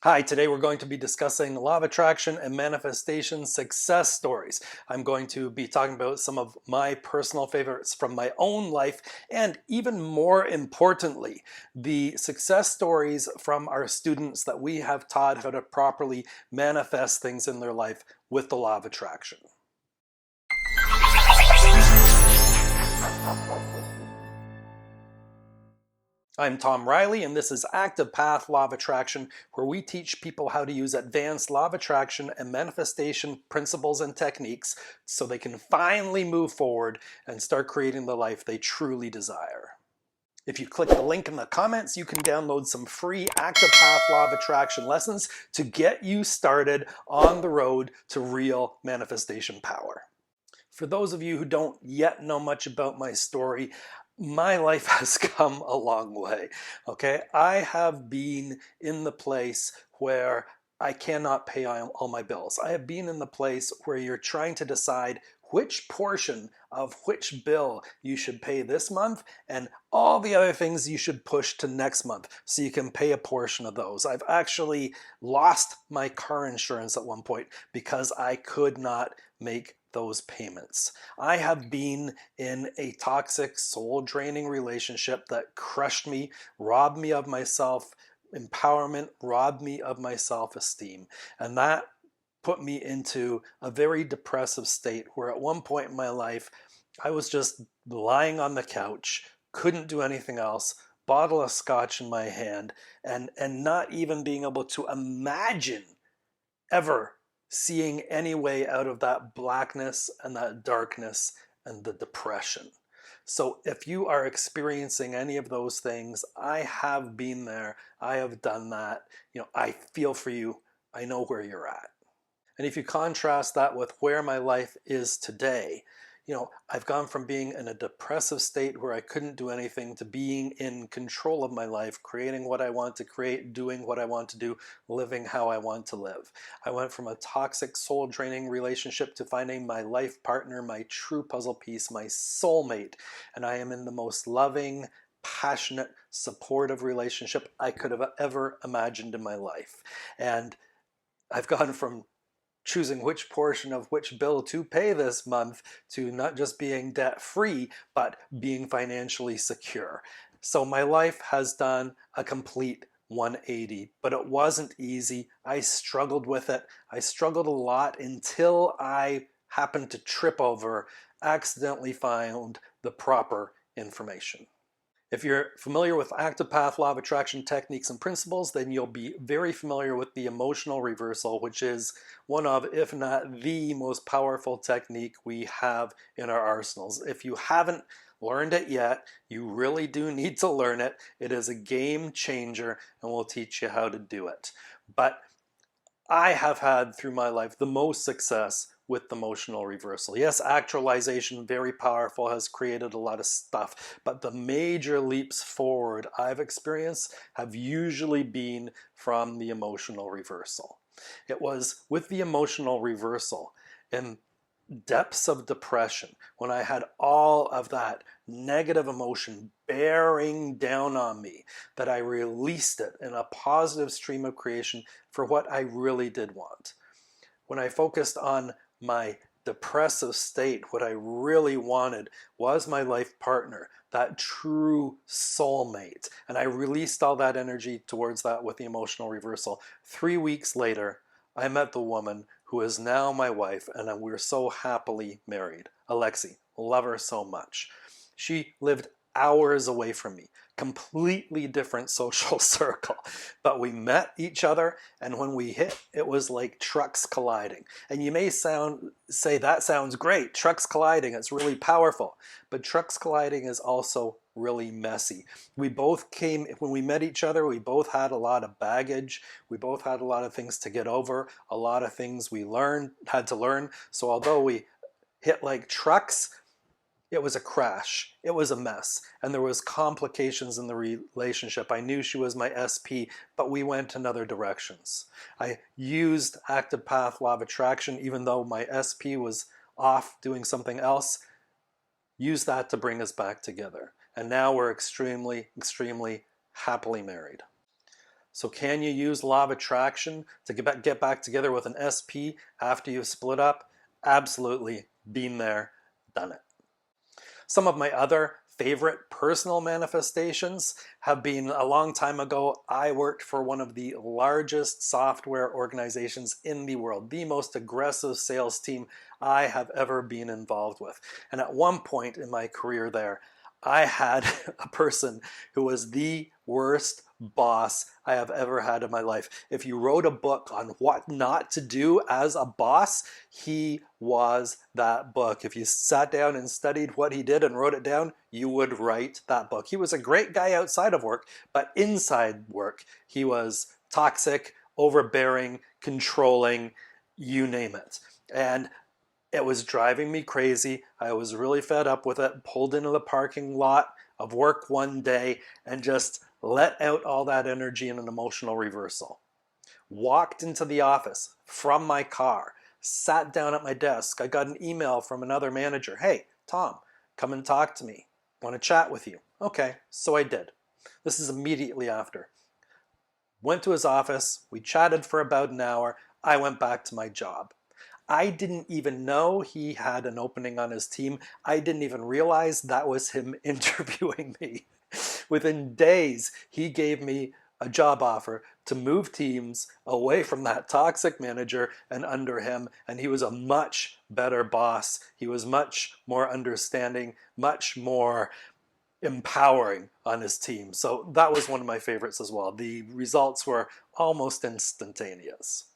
Hi, today we're going to be discussing law of attraction and manifestation success stories. I'm going to be talking about some of my personal favorites from my own life, and even more importantly, the success stories from our students that we have taught how to properly manifest things in their life with the law of attraction. I'm Tom Riley, and this is Active Path Law of Attraction, where we teach people how to use advanced law of attraction and manifestation principles and techniques so they can finally move forward and start creating the life they truly desire. If you click the link in the comments, you can download some free Active Path Law of Attraction lessons to get you started on the road to real manifestation power. For those of you who don't yet know much about my story, my life has come a long way. Okay, I have been in the place where I cannot pay all my bills. I have been in the place where you're trying to decide which portion of which bill you should pay this month and all the other things you should push to next month so you can pay a portion of those. I've actually lost my car insurance at one point because I could not make those payments. I have been in a toxic, soul-draining relationship that crushed me, robbed me of my self-empowerment, robbed me of my self-esteem. And that put me into a very depressive state where at one point in my life, I was just lying on the couch, couldn't do anything else, bottle of scotch in my hand, and not even being able to imagine ever seeing any way out of that blackness and that darkness and the depression. So if you are experiencing any of those things, I have been there. I have done that. I feel for you. I know where you're at. And if you contrast that with where my life is today, I've gone from being in a depressive state where I couldn't do anything to being in control of my life, creating what I want to create, doing what I want to do, living how I want to live. I went from a toxic, soul-draining relationship to finding my life partner, my true puzzle piece, my soulmate. And I am in the most loving, passionate, supportive relationship I could have ever imagined in my life. And I've gone from choosing which portion of which bill to pay this month to not just being debt free, but being financially secure. So my life has done a complete 180, but it wasn't easy. I struggled with it. I struggled a lot until I happened to trip over, accidentally found the proper information. If you're familiar with active path law of attraction techniques and principles, then you'll be very familiar with the emotional reversal, which is one of, if not the most powerful technique we have in our arsenals. If you haven't learned it yet, you really do need to learn it. It is a game changer, and we'll teach you how to do it. But I have had through my life the most success with emotional reversal. Yes, actualization, very powerful, has created a lot of stuff, but the major leaps forward I've experienced have usually been from the emotional reversal. It was with the emotional reversal in depths of depression, when I had all of that negative emotion bearing down on me, that I released it in a positive stream of creation for what I really did want. When I focused on my depressive state, what I really wanted was my life partner, that true soulmate. And I released all that energy towards that with the emotional reversal. 3 weeks later, I met the woman who is now my wife, and we're so happily married. Alexi, love her so much. She lived hours away from me, completely different social circle, but we met each other, and when we hit, it was like trucks colliding. And you may say that sounds great, trucks colliding, it's really powerful, but trucks colliding is also really messy. We both came, when we met each other, we both had a lot of baggage, we both had a lot of things to get over, a lot of things we had to learn. So although we hit like trucks, it was a crash. It was a mess. And there was complications in the relationship. I knew she was my SP, but we went in other directions. I used active path law of attraction, even though my SP was off doing something else, used that to bring us back together. And now we're extremely, extremely happily married. So can you use law of attraction to get back together with an SP after you've split up? Absolutely. Been there, done it. Some of my other favorite personal manifestations have been a long time ago. I worked for one of the largest software organizations in the world, the most aggressive sales team I have ever been involved with. And at one point in my career there, I had a person who was the worst boss I have ever had in my life. If you wrote a book on what not to do as a boss, he was that book. If you sat down and studied what he did and wrote it down, you would write that book. He was a great guy outside of work, but inside work, he was toxic, overbearing, controlling, you name it. And it was driving me crazy. I was really fed up with it, pulled into the parking lot of work one day and just let out all that energy in an emotional reversal. Walked into the office from my car, sat down at my desk. I got an email from another manager. Hey, Tom, come and talk to me. Want to chat with you? Okay, so I did. This is immediately after. Went to his office. We chatted for about an hour. I went back to my job. I didn't even know he had an opening on his team. I didn't even realize that was him interviewing me. Within days, he gave me a job offer to move teams away from that toxic manager and under him, and he was a much better boss. He was much more understanding, much more empowering on his team. So that was one of my favorites as well. The results were almost instantaneous.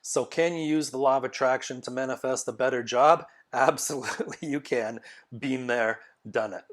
So can you use the law of attraction to manifest a better job? Absolutely you can. Been there, done it.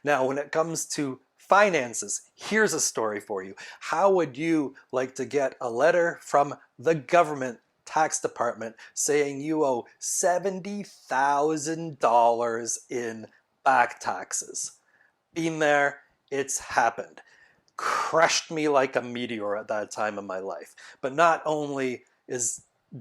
Now, when it comes to finances, here's a story for you. How would you like to get a letter from the government tax department saying you owe $70,000 in back taxes? Been there, it's happened. Crushed me like a meteor at that time in my life. But not only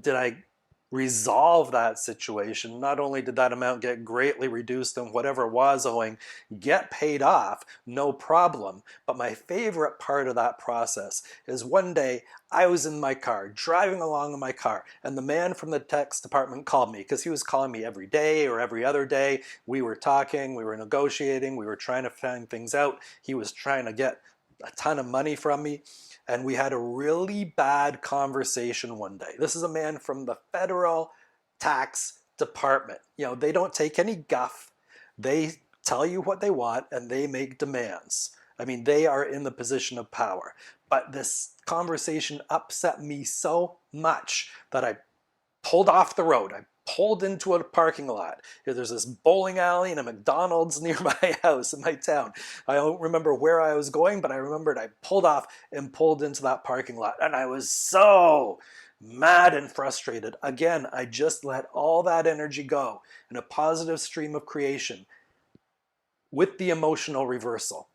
did I resolve that situation, not only did that amount get greatly reduced and whatever was owing get paid off, no problem. But my favorite part of that process is one day I was in my car, driving along in my car, and the man from the tax department called me because he was calling me every day or every other day. We were talking, we were negotiating, we were trying to find things out. He was trying to get a ton of money from me. And we had a really bad conversation one day. This is a man from the federal tax department. You know, they don't take any guff. They tell you what they want and they make demands. I mean, they are in the position of power. But this conversation upset me so much that I pulled off the road. I pulled into a parking lot. There's this bowling alley and a McDonald's near my house in my town. I don't remember where I was going, but I remembered I pulled off and pulled into that parking lot. And I was so mad and frustrated. Again, I just let all that energy go in a positive stream of creation with the emotional reversal.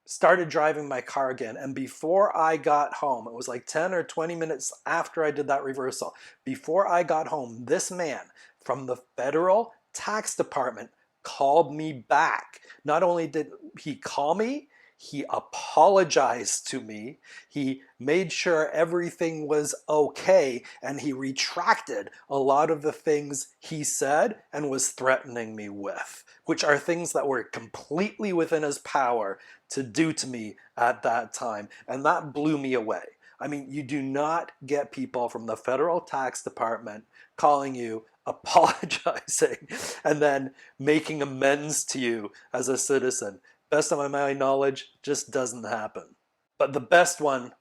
Started driving my car again, and before I got home, it was like 10 or 20 minutes after I did that reversal, before I got home, this man from the federal tax department called me back. Not only did he call me, he apologized to me, he made sure everything was okay, and he retracted a lot of the things he said and was threatening me with, which are things that were completely within his power to do to me at that time. And that blew me away. I mean, you do not get people from the federal tax department calling you, apologizing, and then making amends to you as a citizen. Best of my knowledge, just doesn't happen. But the best one,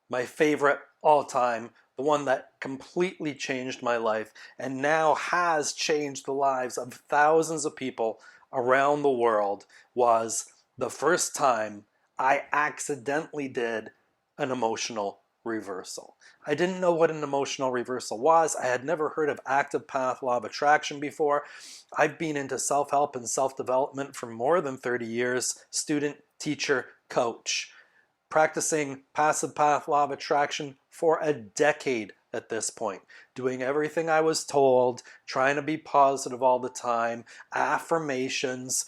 my favorite all time, the one that completely changed my life and now has changed the lives of thousands of people around the world, was the first time I accidentally did an emotional reversal. I didn't know what an emotional reversal was. I had never heard of active path law of attraction before. I've been into self-help and self-development for more than 30 years, student, teacher, coach, practicing passive path law of attraction for a decade at this point, doing everything I was told, trying to be positive all the time, affirmations,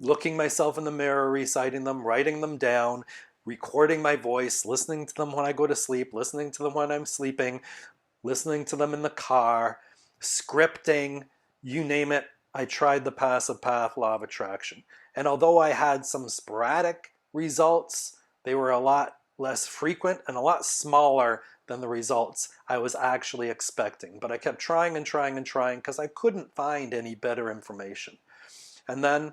looking myself in the mirror, reciting them, writing them down, recording my voice, listening to them when I go to sleep, listening to them when I'm sleeping, listening to them in the car, scripting, you name it. I tried the passive path law of attraction. And although I had some sporadic results, they were a lot less frequent and a lot smaller than the results I was actually expecting. But I kept trying and trying and trying because I couldn't find any better information. And then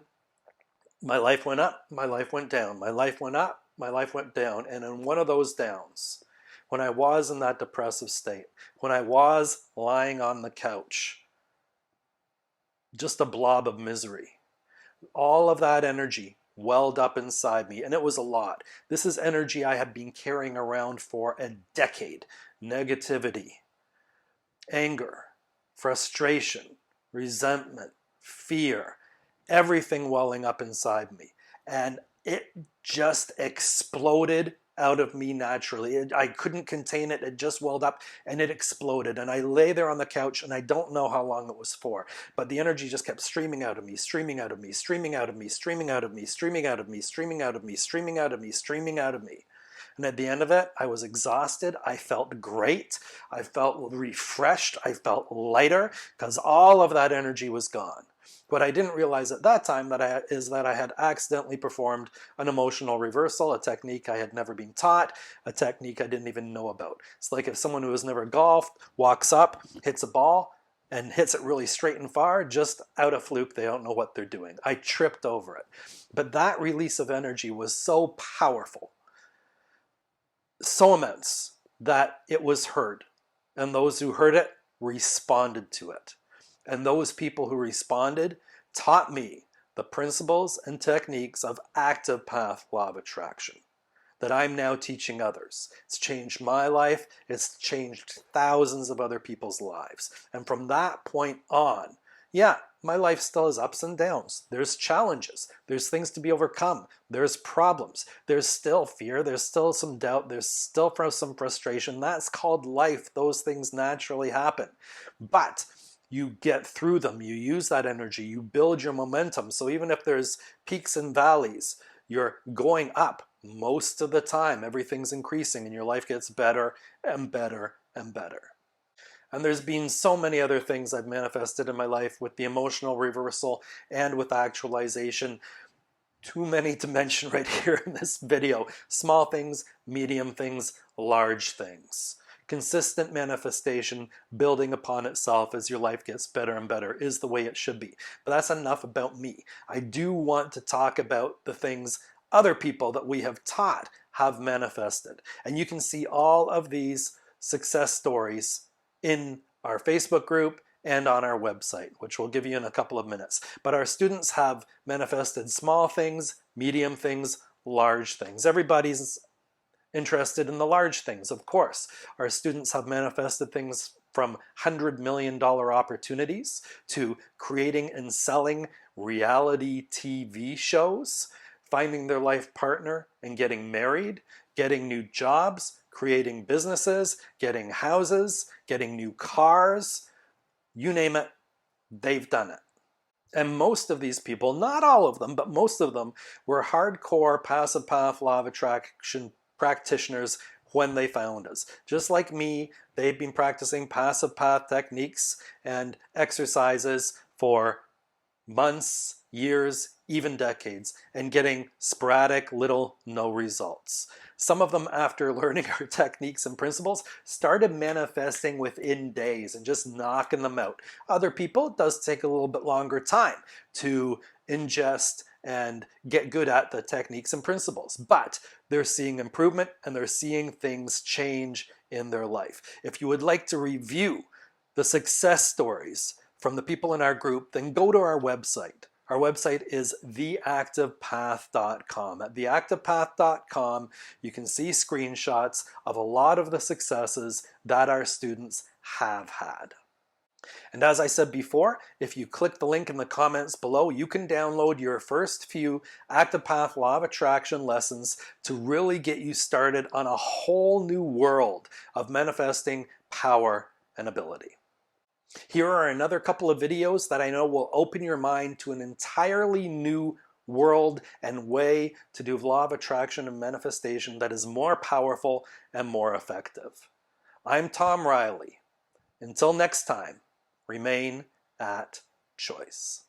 my life went up, my life went down, my life went up, my life went down. And in one of those downs, when I was in that depressive state, when I was lying on the couch, just a blob of misery, all of that energy welled up inside me, and it was a lot. This is energy I had been carrying around for a decade. Negativity, anger, frustration, resentment, fear, everything welling up inside me. And it just exploded out of me naturally. I couldn't contain it. It just welled up and it exploded. And I lay there on the couch and I don't know how long it was for, but the energy just kept streaming out of me, streaming out of me, streaming out of me, streaming out of me, streaming out of me, streaming out of me, streaming out of me, streaming out of me. And at the end of it, I was exhausted. I felt great. I felt refreshed. I felt lighter because all of that energy was gone. What I didn't realize at that time is that I had accidentally performed an emotional reversal, a technique I had never been taught, a technique I didn't even know about. It's like if someone who has never golfed walks up, hits a ball, and hits it really straight and far, just out of fluke, they don't know what they're doing. I tripped over it. But that release of energy was so powerful, so immense, that it was heard. And those who heard it responded to it. And those people who responded taught me the principles and techniques of active path law of attraction that I'm now teaching others. It's changed my life. It's changed thousands of other people's lives. And from that point on, yeah, my life still has ups and downs. There's challenges. There's things to be overcome. There's problems. There's still fear. There's still some doubt. There's still some frustration. That's called life. Those things naturally happen. But you get through them, you use that energy, you build your momentum. So even if there's peaks and valleys, you're going up most of the time. Everything's increasing and your life gets better and better and better. And there's been so many other things I've manifested in my life with the emotional reversal and with actualization. Too many to mention right here in this video. Small things, medium things, large things. Consistent manifestation building upon itself as your life gets better and better is the way it should be. But that's enough about me. I do want to talk about the things other people that we have taught have manifested. And you can see all of these success stories in our Facebook group and on our website, which we'll give you in a couple of minutes. But our students have manifested small things, medium things, large things. Everybody's interested in the large things, of course. Our students have manifested things from $100 million opportunities to creating and selling reality TV shows, finding their life partner and getting married, getting new jobs, creating businesses, getting houses, getting new cars, you name it, they've done it. And most of these people, not all of them, but most of them were hardcore passive path law of attraction practitioners when they found us. Just like me, they've been practicing passive path techniques and exercises for months, years, even decades, and getting sporadic, little, no results. Some of them, after learning our techniques and principles, started manifesting within days and just knocking them out. Other people, it does take a little bit longer time to ingest and get good at the techniques and principles, but they're seeing improvement and they're seeing things change in their life. If you would like to review the success stories from the people in our group, then go to our website. Our website is theactivepath.com. At theactivepath.com, you can see screenshots of a lot of the successes that our students have had. And as I said before, if you click the link in the comments below, you can download your first few Active Path Law of Attraction lessons to really get you started on a whole new world of manifesting power and ability. Here are another couple of videos that I know will open your mind to an entirely new world and way to do law of attraction and manifestation that is more powerful and more effective. I'm Tom Riley. Until next time, remain at choice.